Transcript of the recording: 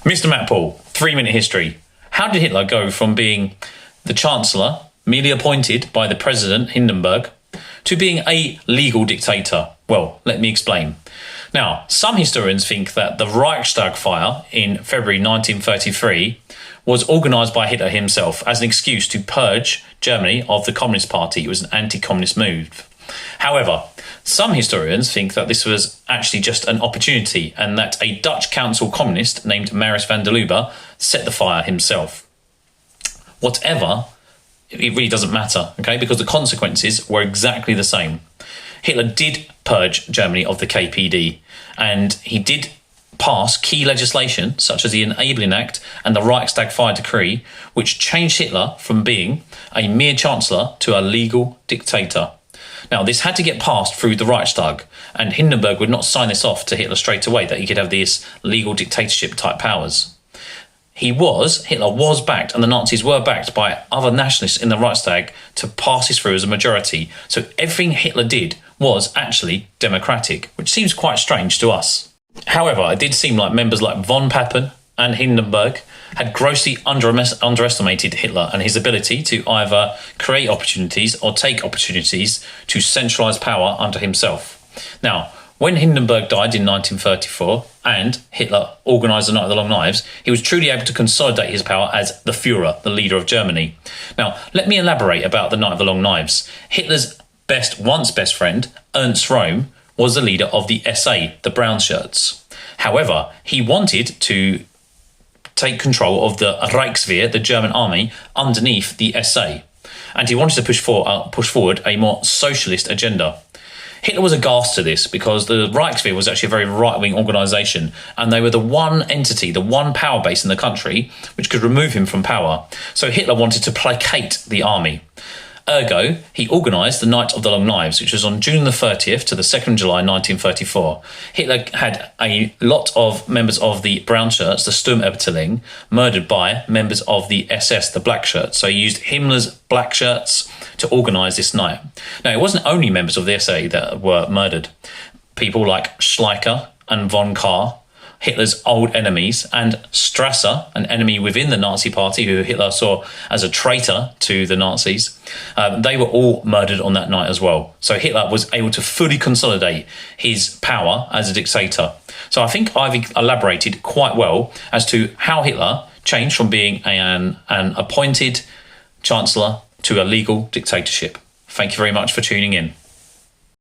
Mr. Mack-Poole, 3-minute history. How did Hitler go from being the Chancellor, merely appointed by the President Hindenburg, to being a legal dictator? Well, let me explain. Now, some historians think that the Reichstag Fire in February 1933 was organised by Hitler himself as an excuse to purge Germany of the Communist Party. It was an anti-communist move. However, some historians think that this was actually just an opportunity and that a Dutch council communist named Maurice van der Lubbe set the fire himself. Whatever, it really doesn't matter, okay, because the consequences were exactly the same. Hitler did purge Germany of the KPD, and he did pass key legislation such as the Enabling Act and the Reichstag Fire Decree, which changed Hitler from being a mere chancellor to a legal dictator. Now, this had to get passed through the Reichstag, and Hindenburg would not sign this off to Hitler straight away, that he could have these legal dictatorship type powers. Hitler was backed, and the Nazis were backed by other nationalists in the Reichstag to pass this through as a majority. So everything Hitler did was actually democratic, which seems quite strange to us. However, it did seem like members like von Papen and Hindenburg had grossly underestimated Hitler and his ability to either create opportunities or take opportunities to centralise power under himself. Now, when Hindenburg died in 1934 and Hitler organised the Night of the Long Knives, he was truly able to consolidate his power as the Führer, the leader of Germany. Now, let me elaborate about the Night of the Long Knives. Hitler's once best friend, Ernst Röhm, was the leader of the SA, the Brown Shirts. However, he wanted to take control of the Reichswehr, the German army, underneath the SA. And he wanted to push forward a more socialist agenda. Hitler was aghast to this because the Reichswehr was actually a very right-wing organisation, and they were the one entity, the one power base in the country which could remove him from power. So Hitler wanted to placate the army. Ergo, he organised the Night of the Long Knives, which was on June the 30th to the 2nd of July 1934. Hitler had a lot of members of the Brown Shirts, the Sturmabteilung, murdered by members of the SS, the Black Shirts. So he used Himmler's Black Shirts to organise this night. Now, it wasn't only members of the SA that were murdered. People like Schleicher and von Kahr, Hitler's old enemies, and Strasser, an enemy within the Nazi party who Hitler saw as a traitor to the Nazis, they were all murdered on that night as well. So Hitler was able to fully consolidate his power as a dictator. So I think I've elaborated quite well as to how Hitler changed from being an appointed chancellor to a legal dictatorship. Thank you very much for tuning in.